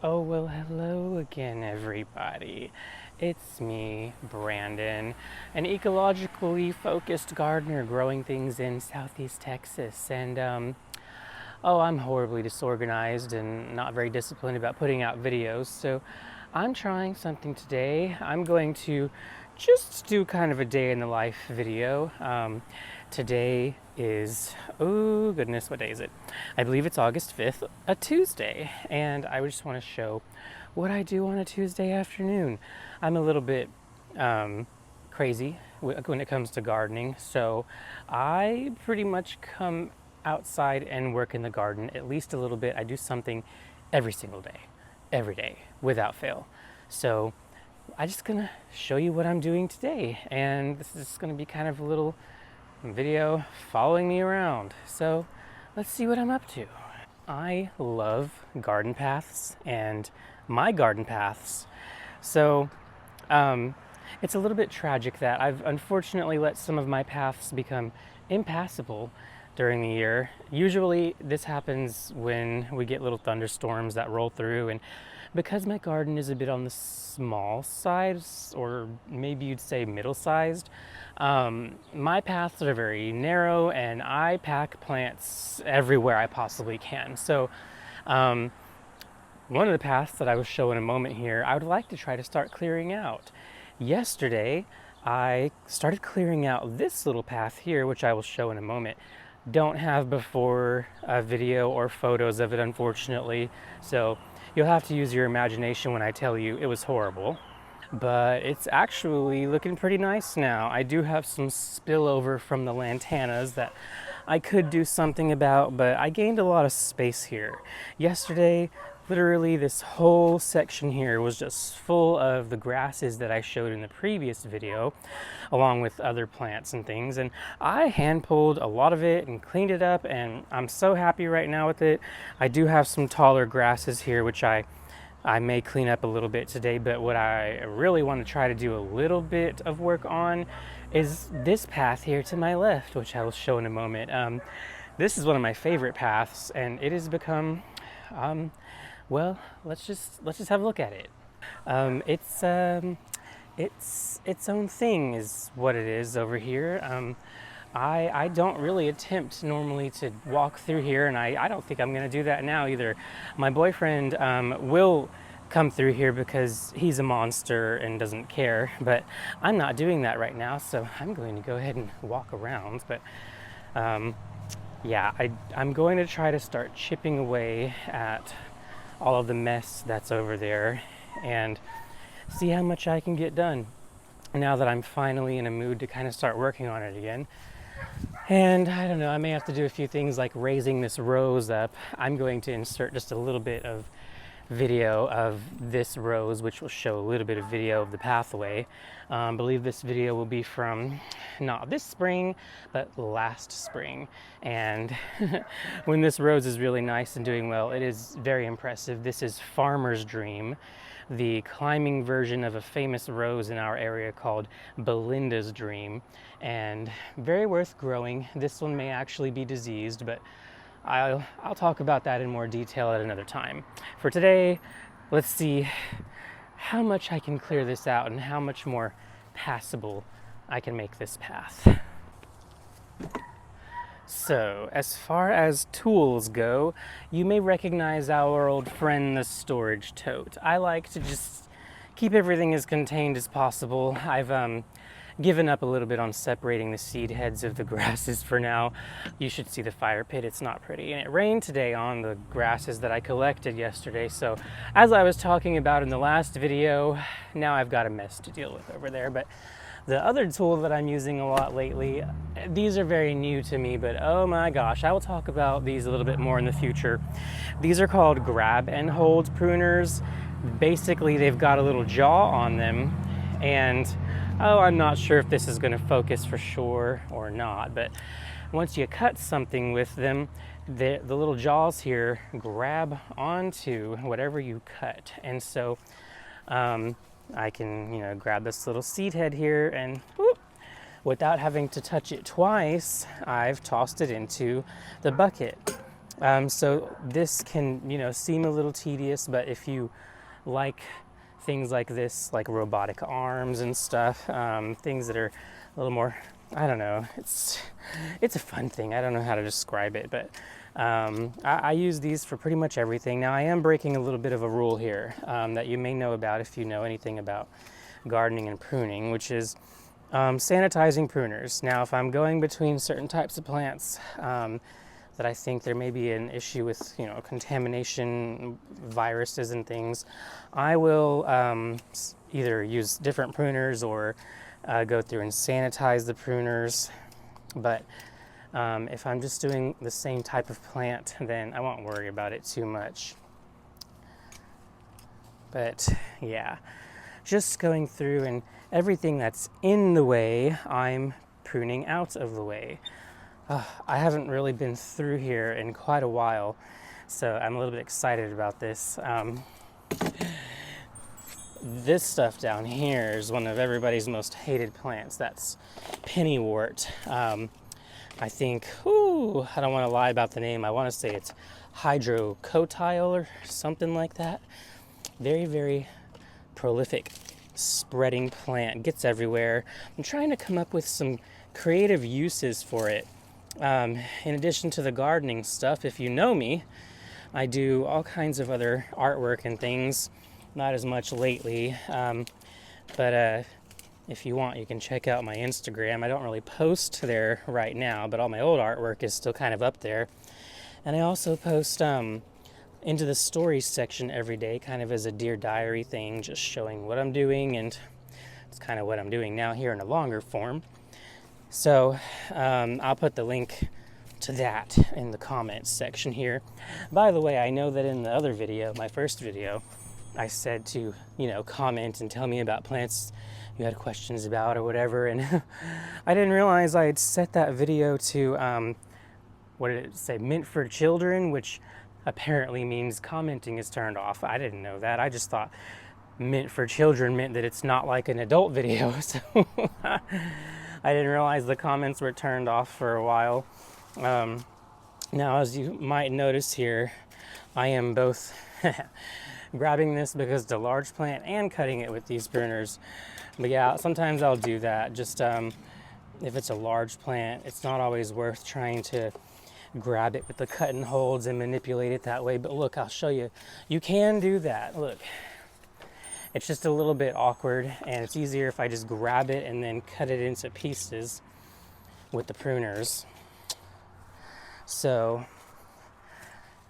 Oh, well, hello again, everybody. It's me, Brandon, an ecologically focused gardener growing things in Southeast Texas. Oh, I'm horribly disorganized and not very disciplined about putting out videos, so I'm trying something today. I'm going to just do kind of a day in the life video. Today is, oh goodness, what day is it? I believe it's August 5th, a Tuesday, and I just want to show what I do on a Tuesday afternoon. I'm a little bit crazy when it comes to gardening, so I pretty much come outside and work in the garden at least a little bit. I do something every single day, every day, without fail. So I'm just gonna show you what I'm doing today, and this is gonna be kind of a little video following me around. So let's see what I'm up to. I love garden paths and my garden paths. So it's a little bit tragic that I've unfortunately let some of my paths become impassable during the year. Usually this happens when we get little thunderstorms that roll through, and because my garden is a bit on the small side, or maybe you'd say middle-sized, my paths are very narrow and I pack plants everywhere I possibly can. So one of the paths that I will show in a moment here, I would like to try to start clearing out. Yesterday, I started clearing out this little path here, which I will show in a moment. Don't have before a video or photos of it, unfortunately, so you'll have to use your imagination when I tell you it was horrible. But it's actually looking pretty nice now. I do have some spillover from the lantanas that I could do something about, but I gained a lot of space here. Yesterday, literally this whole section here was just full of the grasses that I showed in the previous video, along with other plants and things, and I hand pulled a lot of it and cleaned it up, and I'm so happy right now with it. I do have some taller grasses here which I may clean up a little bit today, but what I really want to try to do a little bit of work on is this path here to my left, which I will show in a moment. This is one of my favorite paths, and it has become well, let's just have a look at it. It's its own thing is what it is over here. I don't really attempt normally to walk through here, and I don't think I'm going to do that now either. My boyfriend will come through here because he's a monster and doesn't care, but I'm not doing that right now, so I'm going to go ahead and walk around. But yeah, I'm going to try to start chipping away at all of the mess that's over there and see how much I can get done now that I'm finally in a mood to kind of start working on it again. And I don't know, I may have to do a few things like raising this rose up. I'm going to insert just a little bit of video of this rose, which will show a little bit of video of the pathway. I believe this video will be from not this spring, but last spring. And when this rose is really nice and doing well, it is very impressive. This is Farmer's Dream, the climbing version of a famous rose in our area called Belinda's Dream, and very worth growing. This one may actually be diseased, but I'll talk about that in more detail at another time. For today, let's see how much I can clear this out and how much more passable I can make this path. So, as far as tools go, you may recognize our old friend, the storage tote. I like to just keep everything as contained as possible. I've given up a little bit on separating the seed heads of the grasses for now. You should see the fire pit, it's not pretty. And it rained today on the grasses that I collected yesterday, so as I was talking about in the last video, now I've got a mess to deal with over there. But the other tool that I'm using a lot lately, these are very new to me, but oh my gosh, I will talk about these a little bit more in the future. These are called grab and hold pruners. Basically, they've got a little jaw on them, and oh, I'm not sure if this is going to focus for sure or not, but once you cut something with them, the little jaws here grab onto whatever you cut. And so I can, grab this little seed head here and whoop, without having to touch it twice, I've tossed it into the bucket. So this can, seem a little tedious, but if you like things like this, like robotic arms and stuff, things that are a little more, I don't know, it's a fun thing. I don't know how to describe it, but I use these for pretty much everything. Now I am breaking a little bit of a rule here that you may know about if you know anything about gardening and pruning, which is sanitizing pruners. Now if I'm going between certain types of plants that I think there may be an issue with, contamination, viruses and things, I will either use different pruners or go through and sanitize the pruners. But if I'm just doing the same type of plant, then I won't worry about it too much. But yeah, just going through, and everything that's in the way, I'm pruning out of the way. I haven't really been through here in quite a while, so I'm a little bit excited about this. This stuff down here is one of everybody's most hated plants. That's pennywort. I think, I don't want to lie about the name. I want to say it's hydrocotyle or something like that. Very, very prolific spreading plant. Gets everywhere. I'm trying to come up with some creative uses for it. In addition to the gardening stuff, if you know me, I do all kinds of other artwork and things. Not as much lately, but if you want, you can check out my Instagram. I don't really post there right now, but all my old artwork is still kind of up there. And I also post into the stories section every day, kind of as a Dear Diary thing, just showing what I'm doing, and it's kind of what I'm doing now here in a longer form. So I'll put the link to that in the comments section here. By the way, I know that in the other video, my first video, I said to, comment and tell me about plants you had questions about or whatever, and I didn't realize I had set that video to, what did it say, meant for children, which apparently means commenting is turned off. I didn't know that. I just thought meant for children meant that it's not like an adult video, so I didn't realize the comments were turned off for a while. Now, as you might notice here, I am both grabbing this because it's a large plant and cutting it with these pruners. But yeah, sometimes I'll do that. Just if it's a large plant, it's not always worth trying to grab it with the cut and holds and manipulate it that way. But look, I'll show you. You can do that. Look. It's just a little bit awkward, and it's easier if I just grab it and then cut it into pieces with the pruners. So,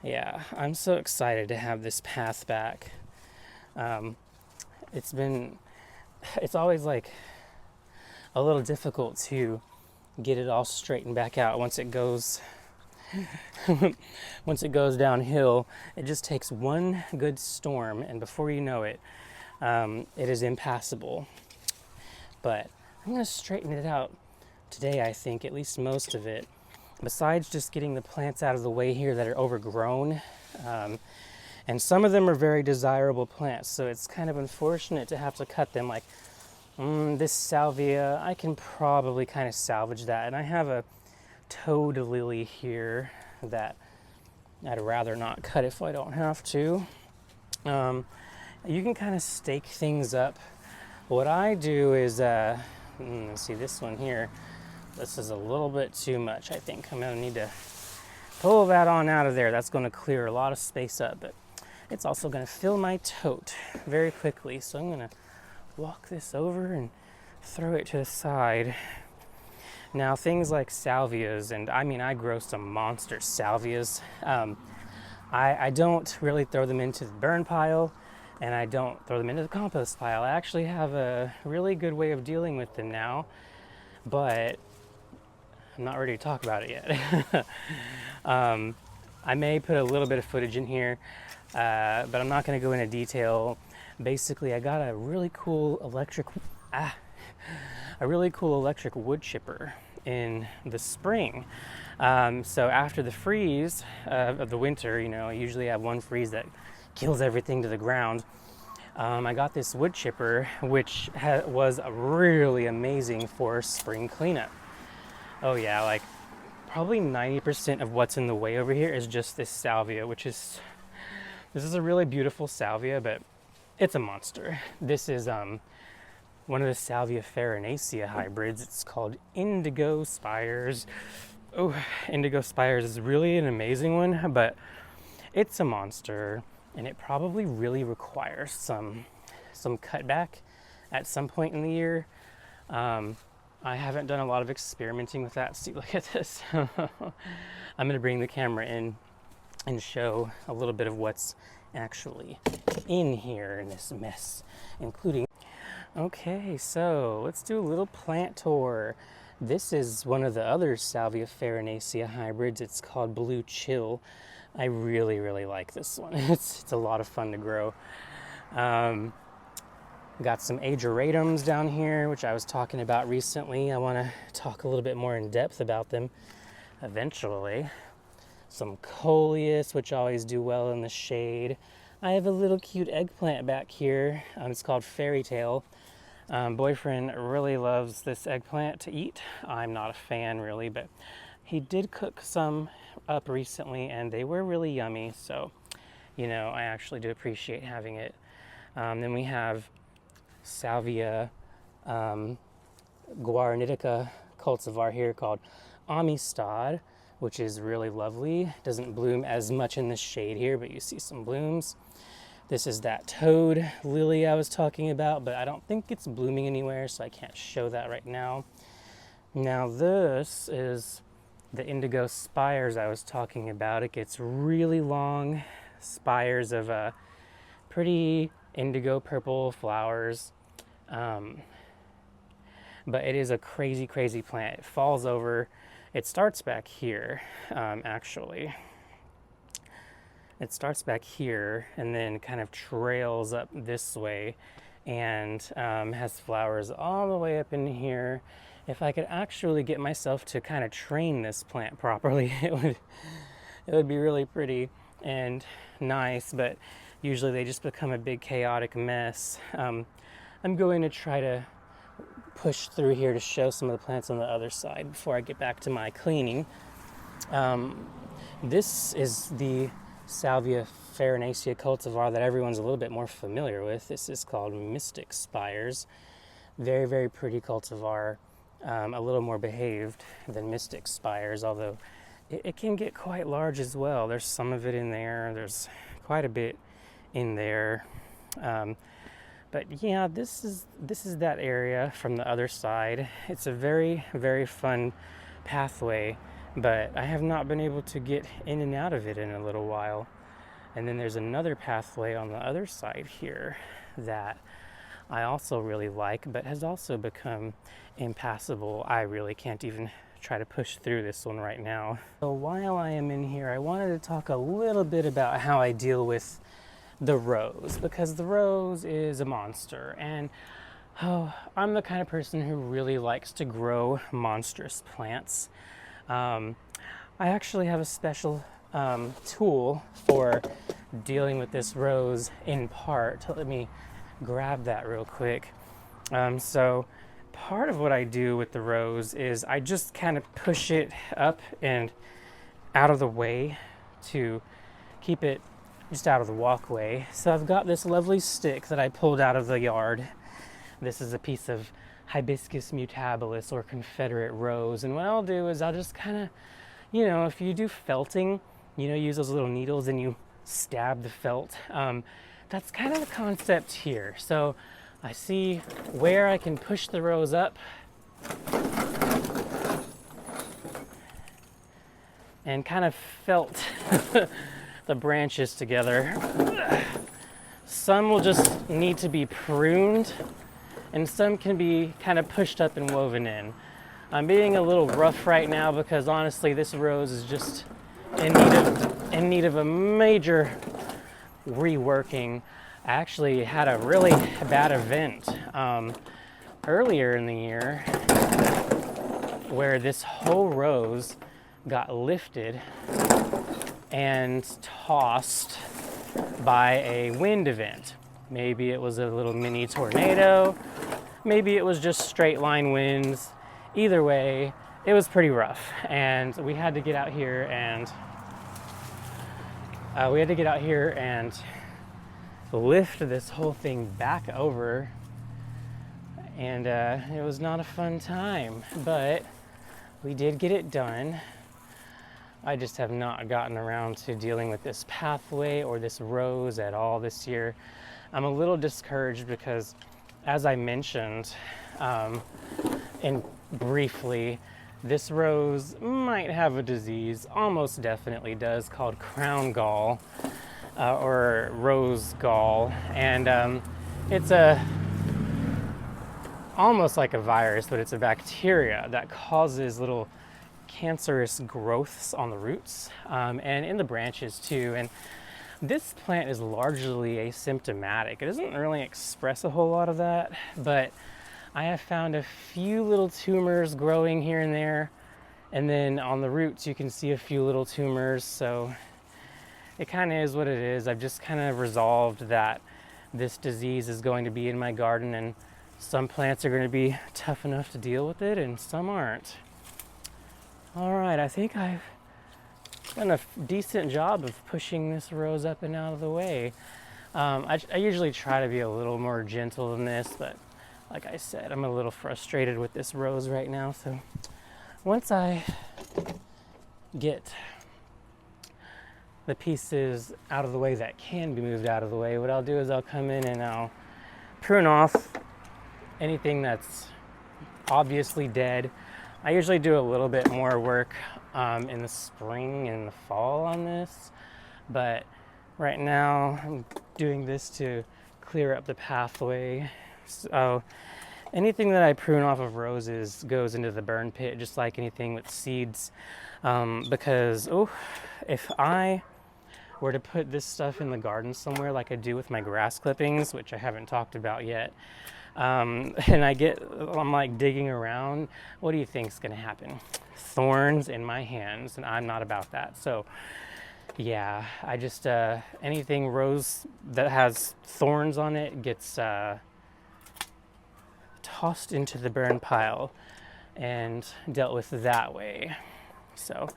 yeah, I'm so excited to have this path back. It's always like a little difficult to get it all straightened back out once it goes downhill. It just takes one good storm, and before you know it, it is impassable. But I'm going to straighten it out today, I think, at least most of it. Besides just getting the plants out of the way here that are overgrown. And some of them are very desirable plants, so it's kind of unfortunate to have to cut them. Like this salvia, I can probably kind of salvage that. And I have a toad lily here that I'd rather not cut if I don't have to. You can kind of stake things up. What I do is, let's see this one here. This is a little bit too much, I think. I'm going to need to pull that on out of there. That's going to clear a lot of space up, but it's also going to fill my tote very quickly. So I'm going to walk this over and throw it to the side. Now, things like salvias, and I grow some monster salvias. I don't really throw them into the burn pile, and I don't throw them into the compost pile. I actually have a really good way of dealing with them now, but I'm not ready to talk about it yet. I may put a little bit of footage in here, but I'm not going to go into detail. Basically, I got a really cool electric wood chipper in the spring. So after the freeze of the winter, I usually have one freeze that kills everything to the ground. I got this wood chipper, which was really amazing for spring cleanup. Oh yeah, like probably 90% of what's in the way over here is just this salvia, this is a really beautiful salvia, but it's a monster. This is one of the Salvia farinaceae hybrids. It's called Indigo Spires. Oh, Indigo Spires is really an amazing one, but it's a monster, and it probably really requires some cutback at some point in the year. I haven't done a lot of experimenting with that. See, look at this. I'm gonna bring the camera in and show a little bit of what's actually in here in this mess, including... Okay, so let's do a little plant tour. This is one of the other Salvia farinaceae hybrids. It's called Blue Chill. I really, really like this one. It's a lot of fun to grow. Got some ageratums down here, which I was talking about recently. I want to talk a little bit more in depth about them eventually. Some coleus, which always do well in the shade. I have a little cute eggplant back here. It's called Fairy Tale. Boyfriend really loves this eggplant to eat. I'm not a fan really, but he did cook some up recently and they were really yummy. So, you know, I actually do appreciate having it. Then we have Salvia guaranitica cultivar here called Amistad, which is really lovely. Doesn't bloom as much in the shade here, but you see some blooms. This is that toad lily I was talking about, but I don't think it's blooming anywhere, so I can't show that right now. Now this is the Indigo Spires I was talking about. It gets really long spires of pretty indigo purple flowers. But it is a crazy, crazy plant. It falls over. It starts back here, actually. It starts back here and then kind of trails up this way and has flowers all the way up in here. If I could actually get myself to kind of train this plant properly, it would be really pretty and nice, but usually they just become a big chaotic mess. I'm going to try to push through here to show some of the plants on the other side before I get back to my cleaning. This is the Salvia farinaceae cultivar that everyone's a little bit more familiar with. This is called Mystic Spires. Very, very pretty cultivar. A little more behaved than Mystic Spires, although it can get quite large as well. There's some of it in there. There's quite a bit in there. But yeah, this is that area from the other side. It's a very, very fun pathway, but I have not been able to get in and out of it in a little while. And then there's another pathway on the other side here that I also really like, but has also become impassable. I really can't even try to push through this one right now. So while I am in here, I wanted to talk a little bit about how I deal with the rose, because the rose is a monster, and I'm the kind of person who really likes to grow monstrous plants. I actually have a special tool for dealing with this rose in part. Let me grab that real quick. So part of what I do with the rose is I just kind of push it up and out of the way to keep it just out of the walkway. So I've got this lovely stick that I pulled out of the yard. This is a piece of Hibiscus mutabilis or Confederate rose, and what I'll do is I'll just kind of, you know, if you do felting, you know, use those little needles and you stab the felt. That's kind of the concept here. So I see where I can push the rose up and kind of felt the branches together. Some will just need to be pruned and some can be kind of pushed up and woven in. I'm being a little rough right now because honestly this rose is just in need of a major reworking. I actually had a really bad event earlier in the year where this whole rose got lifted and tossed by a wind event. Maybe it was a little mini tornado, maybe it was just straight line winds. Either way, it was pretty rough, and we had to get out here and lift this whole thing back over, and it was not a fun time, but we did get it done. I just have not gotten around to dealing with this pathway or this rose at all this year. I'm a little discouraged because, as I mentioned, and briefly, this rose might have a disease, almost definitely does, called crown gall, or rose gall, and it's almost like a virus, but it's a bacteria that causes little cancerous growths on the roots, and in the branches too. And this plant is largely asymptomatic. It doesn't really express a whole lot of that, but I have found a few little tumors growing here and there, and then on the roots you can see a few little tumors, so it kind of is what it is. I've just kind of resolved that this disease is going to be in my garden, and some plants are going to be tough enough to deal with it and some aren't. All right, I think I've done a decent job of pushing this rose up and out of the way. I usually try to be a little more gentle than this, but like I said, I'm a little frustrated with this rose right now. So once I get the pieces out of the way that can be moved out of the way, what I'll do is I'll come in and I'll prune off anything that's obviously dead. I usually do a little bit more work in the spring and the fall on this, but right now I'm doing this to clear up the pathway. So anything that I prune off of roses goes into the burn pit, just like anything with seeds, because if I were to put this stuff in the garden somewhere like I do with my grass clippings, which I haven't talked about yet, and I'm like digging around, what do you think is going to happen? Thorns in my hands, and I'm not about that. So yeah, I just anything rose that has thorns on it gets tossed into the burn pile and dealt with that way. So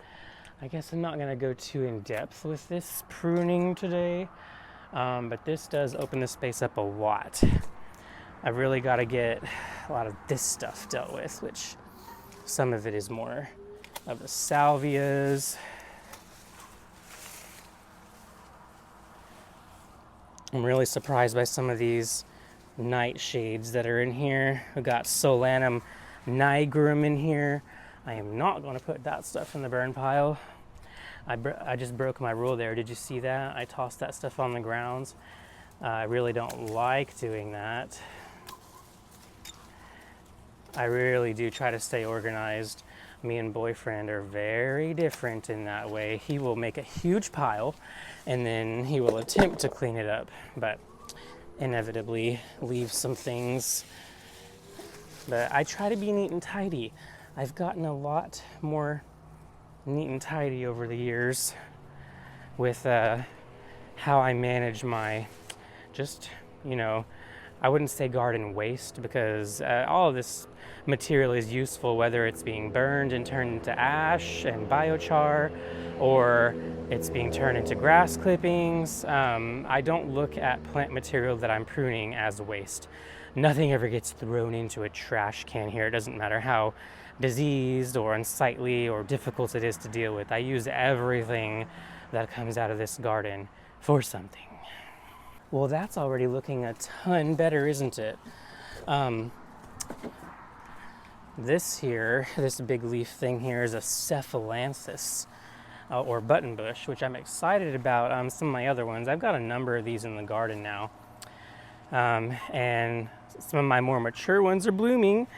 I guess I'm not going to go too in depth with this pruning today, but this does open the space up a lot. I really got to get a lot of this stuff dealt with, which some of it is more of the salvias. I'm really surprised by some of these nightshades that are in here. We've got Solanum nigrum in here. I am not going to put that stuff in the burn pile. I just broke my rule there. Did you see that? I tossed that stuff on the grounds. I really don't like doing that. I really do try to stay organized. Me and boyfriend are very different in that way. He will make a huge pile and then he will attempt to clean it up, but inevitably leave some things. But I try to be neat and tidy. I've gotten a lot more neat and tidy over the years with how I manage my I wouldn't say garden waste, because all of this material is useful, whether it's being burned and turned into ash and biochar, or it's being turned into grass clippings. I don't look at plant material that I'm pruning as waste. Nothing ever gets thrown into a trash can here. It doesn't matter how diseased or unsightly or difficult it is to deal with. I use everything that comes out of this garden for something. Well, that's already looking a ton better, isn't it? This big leaf thing here is a Cephalanthus, or buttonbush, which I'm excited about. Some of my other ones, I've got a number of these in the garden now. And some of my more mature ones are blooming.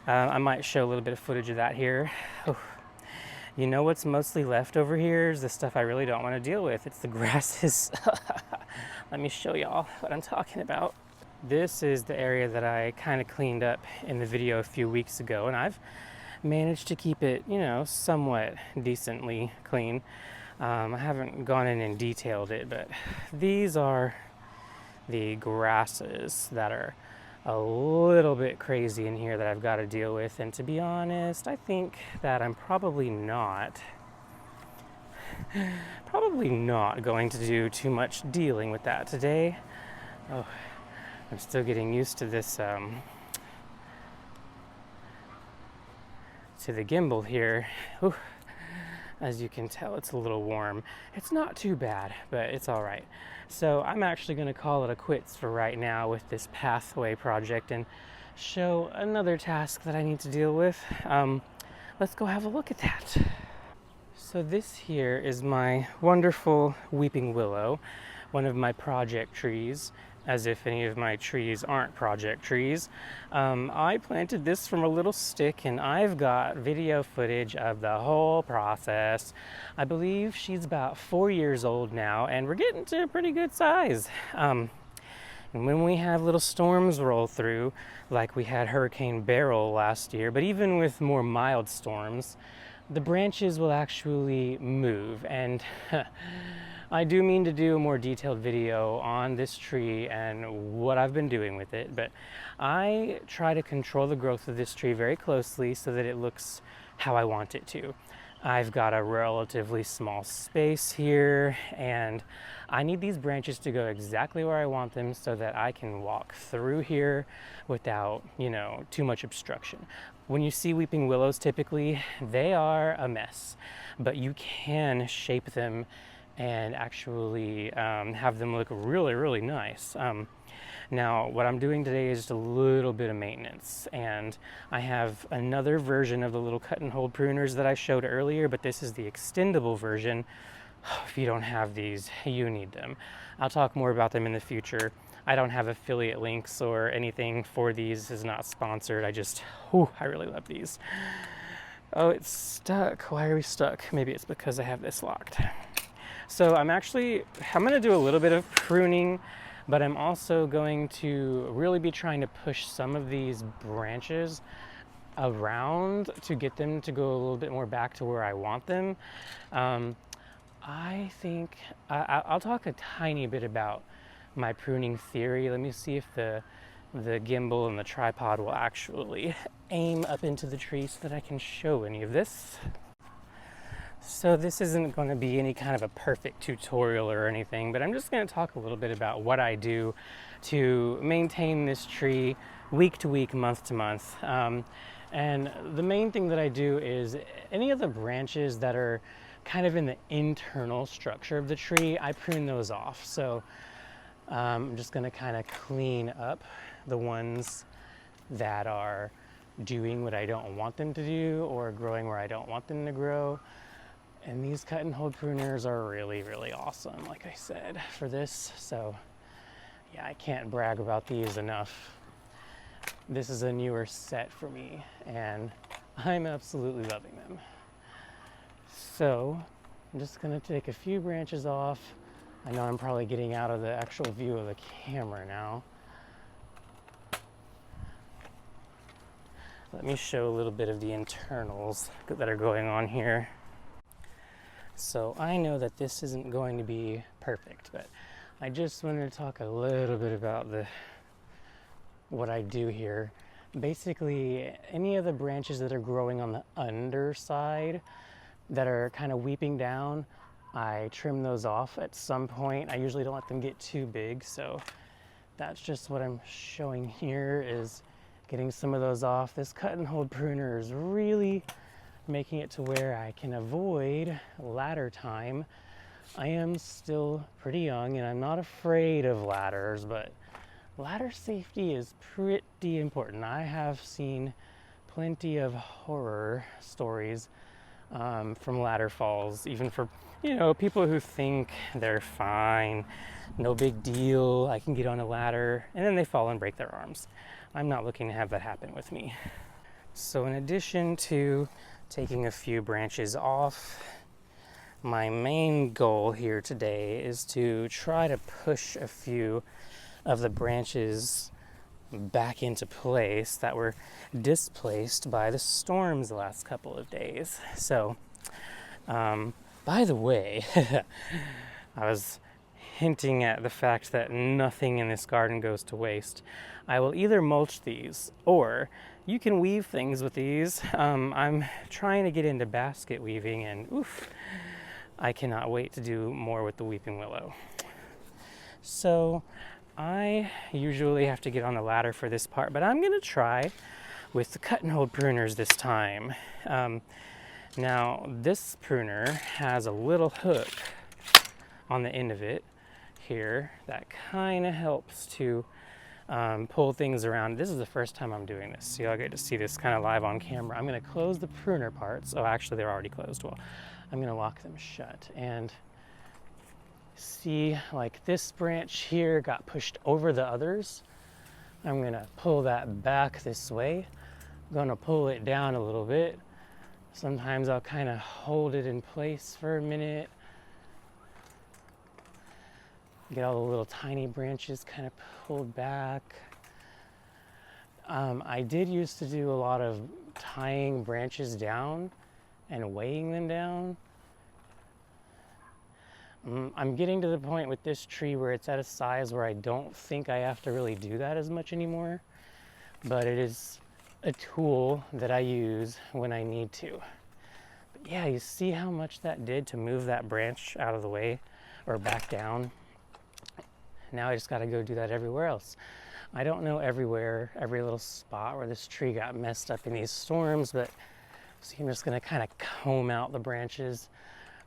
I might show a little bit of footage of that here. Oh. You know what's mostly left over here is the stuff I really don't want to deal with. It's the grasses. Let me show y'all what I'm talking about. This is the area that I kind of cleaned up in the video a few weeks ago, and I've managed to keep it, somewhat decently clean. I haven't gone in and detailed it, but these are the grasses that are a little bit crazy in here that I've got to deal with. And to be honest, I think that I'm probably not going to do too much dealing with that today. Oh, I'm still getting used to this, to the gimbal here. Ooh, as you can tell, it's a little warm. It's not too bad, but it's all right. So I'm actually going to call it a quits for right now with this pathway project and show another task that I need to deal with. Let's go have a look at that. So this here is my wonderful weeping willow, one of my project trees, as if any of my trees aren't project trees. I planted this from a little stick, and I've got video footage of the whole process. I believe she's about 4 years old now, and we're getting to a pretty good size. And when we have little storms roll through, like we had Hurricane Beryl last year, but even with more mild storms, the branches will actually move. And I do mean to do a more detailed video on this tree and what I've been doing with it, but I try to control the growth of this tree very closely so that it looks how I want it to. I've got a relatively small space here, and I need these branches to go exactly where I want them so that I can walk through here without, too much obstruction. When you see weeping willows, typically they are a mess, but you can shape them and actually have them look really, really nice. Now, what I'm doing today is just a little bit of maintenance, and I have another version of the little cut and hold pruners that I showed earlier, but this is the extendable version. If you don't have these, you need them. I'll talk more about them in the future. I don't have affiliate links or anything for these. This is not sponsored. I really love these. Oh, it's stuck. Why are we stuck? Maybe it's because I have this locked. So I'm going to do a little bit of pruning, but I'm also going to really be trying to push some of these branches around to get them to go a little bit more back to where I want them. I think I'll talk a tiny bit about my pruning theory. Let me see if the gimbal and the tripod will actually aim up into the tree so that I can show any of this. So this isn't going to be any kind of a perfect tutorial or anything, but I'm just going to talk a little bit about what I do to maintain this tree week to week, month to month. And the main thing that I do is any of the branches that are kind of in the internal structure of the tree, I prune those off. So I'm just going to kind of clean up the ones that are doing what I don't want them to do or growing where I don't want them to grow. And these cut and hold pruners are really, really awesome, like I said, for this. So yeah, I can't brag about these enough. This is a newer set for me, and I'm absolutely loving them. So I'm just gonna take a few branches off. I know I'm probably getting out of the actual view of the camera now. Let me show a little bit of the internals that are going on here. So I know that this isn't going to be perfect, but I just wanted to talk a little bit about what I do here. Basically, any of the branches that are growing on the underside that are kind of weeping down, I trim those off at some point. I usually don't let them get too big, so that's just what I'm showing here, is getting some of those off. This cut and hold pruner is really making it to where I can avoid ladder time. I am still pretty young and I'm not afraid of ladders, but ladder safety is pretty important. I have seen plenty of horror stories from ladder falls, even for people who think they're fine, no big deal, I can get on a ladder, and then they fall and break their arms. I'm not looking to have that happen with me. So in addition to taking a few branches off, my main goal here today is to try to push a few of the branches back into place that were displaced by the storms the last couple of days. So, by the way, I was hinting at the fact that nothing in this garden goes to waste. I will either mulch these, or you can weave things with these. I'm trying to get into basket weaving, and oof, I cannot wait to do more with the weeping willow. So I usually have to get on the ladder for this part, but I'm gonna try with the cut and hold pruners this time. Now this pruner has a little hook on the end of it here that kind of helps to pull things around. This is the first time I'm doing this, so y'all get to see this kind of live on camera. I'm gonna close the pruner parts. Oh, actually they're already closed. Well, I'm gonna lock them shut and see, like this branch here got pushed over the others. I'm gonna pull that back this way. I'm gonna pull it down a little bit. Sometimes I'll kind of hold it in place for a minute. Get all the little tiny branches kind of pulled back. I did used to do a lot of tying branches down and weighing them down. I'm getting to the point with this tree where it's at a size where I don't think I have to really do that as much anymore, but it is a tool that I use when I need to. But yeah, you see how much that did to move that branch out of the way or back down? Now I just got to go do that everywhere else. I don't know every little spot where this tree got messed up in these storms, but see, I'm just going to kind of comb out the branches.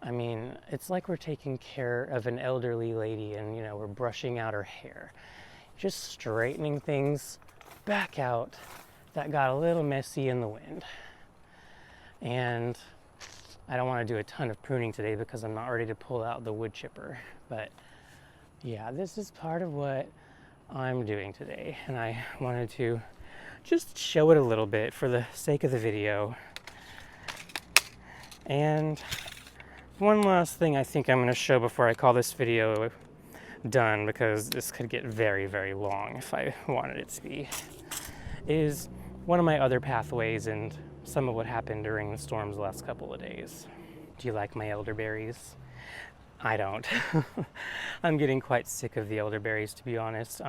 I mean, it's like we're taking care of an elderly lady and, you know, we're brushing out her hair. Just straightening things back out that got a little messy in the wind. And I don't want to do a ton of pruning today because I'm not ready to pull out the wood chipper. But yeah, this is part of what I'm doing today. And I wanted to just show it a little bit for the sake of the video. And one last thing I think I'm going to show before I call this video done, because this could get very, very long if I wanted it to be, is one of my other pathways and some of what happened during the storms the last couple of days. Do you like my elderberries? I don't. I'm getting quite sick of the elderberries, to be honest.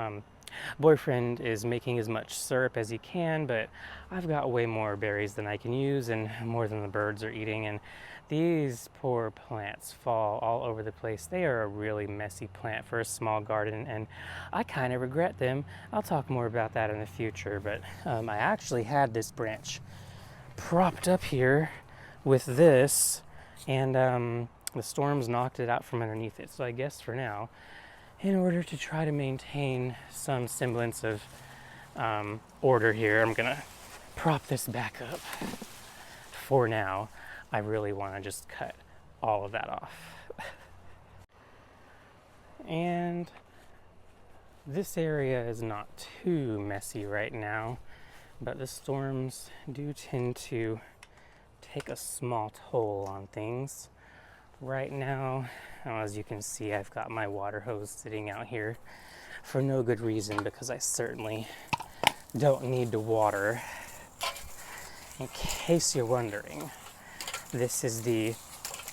Boyfriend is making as much syrup as he can, but I've got way more berries than I can use and more than the birds are eating, and these poor plants fall all over the place. They are a really messy plant for a small garden, and I kind of regret them. I'll talk more about that in the future, but I actually had this branch propped up here with this, and the storms knocked it out from underneath it. So I guess for now, in order to try to maintain some semblance of order here, I'm gonna prop this back up. For now, I really want to just cut all of that off. And this area is not too messy right now, but the storms do tend to take a small toll on things. Right now, as you can see, I've got my water hose sitting out here for no good reason, because I certainly don't need to water. In case you're wondering, this is the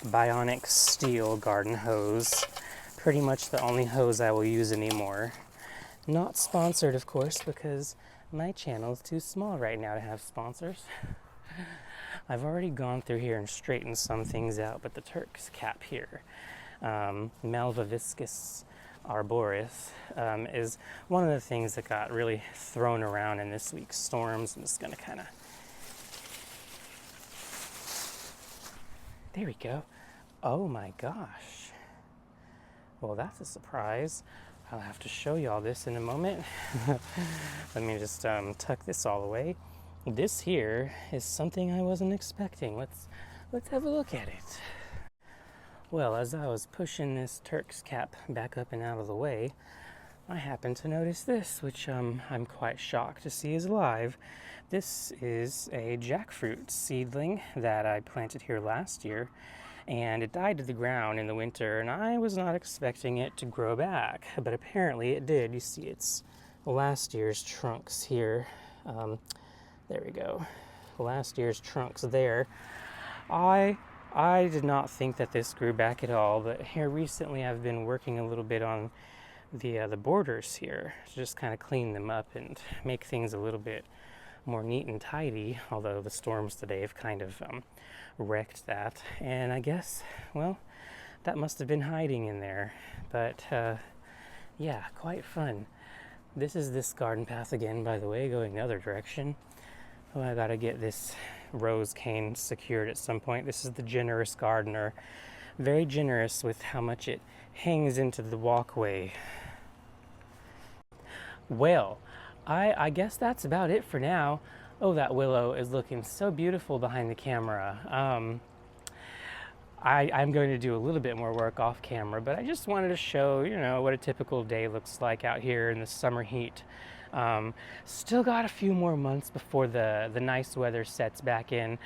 Bionic Steel garden hose. Pretty much the only hose I will use anymore. Not sponsored, of course, because my channel is too small right now to have sponsors. I've already gone through here and straightened some things out, but the Turk's cap here, Malvaviscus arboris, is one of the things that got really thrown around in this week's storms. I'm just going to kind of... There we go. Oh my gosh. Well, that's a surprise. I'll have to show you all this in a moment. Let me just tuck this all away. This here is something I wasn't expecting. Let's have a look at it. Well, as I was pushing this Turk's cap back up and out of the way, I happened to notice this, which I'm quite shocked to see is alive. This is a jackfruit seedling that I planted here last year, and it died to the ground in the winter, and I was not expecting it to grow back, but apparently it did. You see it's last year's trunks here. There we go. Last year's trunks there. I I did not think that this grew back at all, but here recently I've been working a little bit on the borders here to just kind of clean them up and make things a little bit more neat and tidy, although the storms today have kind of wrecked that. And I guess, well, that must have been hiding in there. But yeah, quite fun. This is this garden path again, by the way, going the other direction. Oh, I gotta get this rose cane secured at some point. This is the Generous Gardener. Very generous with how much it hangs into the walkway. Well, I guess that's about it for now. Oh, that willow is looking so beautiful behind the camera. I'm going to do a little bit more work off camera, but I just wanted to show, what a typical day looks like out here in the summer heat. Still got a few more months before the nice weather sets back in,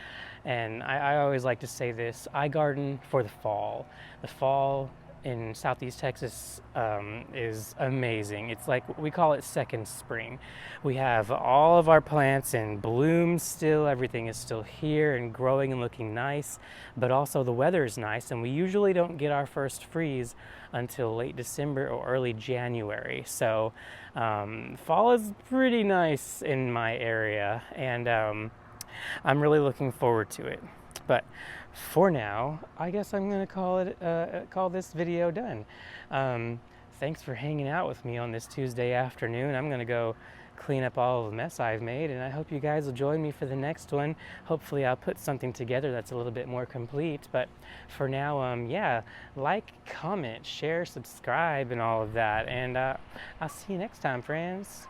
and I always like to say this: I garden for the fall. The fall in Southeast Texas is amazing. It's like, we call it second spring. We have all of our plants in bloom still. Everything is still here and growing and looking nice, but also the weather is nice, and we usually don't get our first freeze until late December or early January. So fall is pretty nice in my area, and I'm really looking forward to it. But for now, I guess I'm going to call this video done. Thanks for hanging out with me on this Tuesday afternoon. I'm going to go clean up all of the mess I've made, and I hope you guys will join me for the next one. Hopefully I'll put something together that's a little bit more complete. But for now, yeah, like, comment, share, subscribe, and all of that. And I'll see you next time, friends.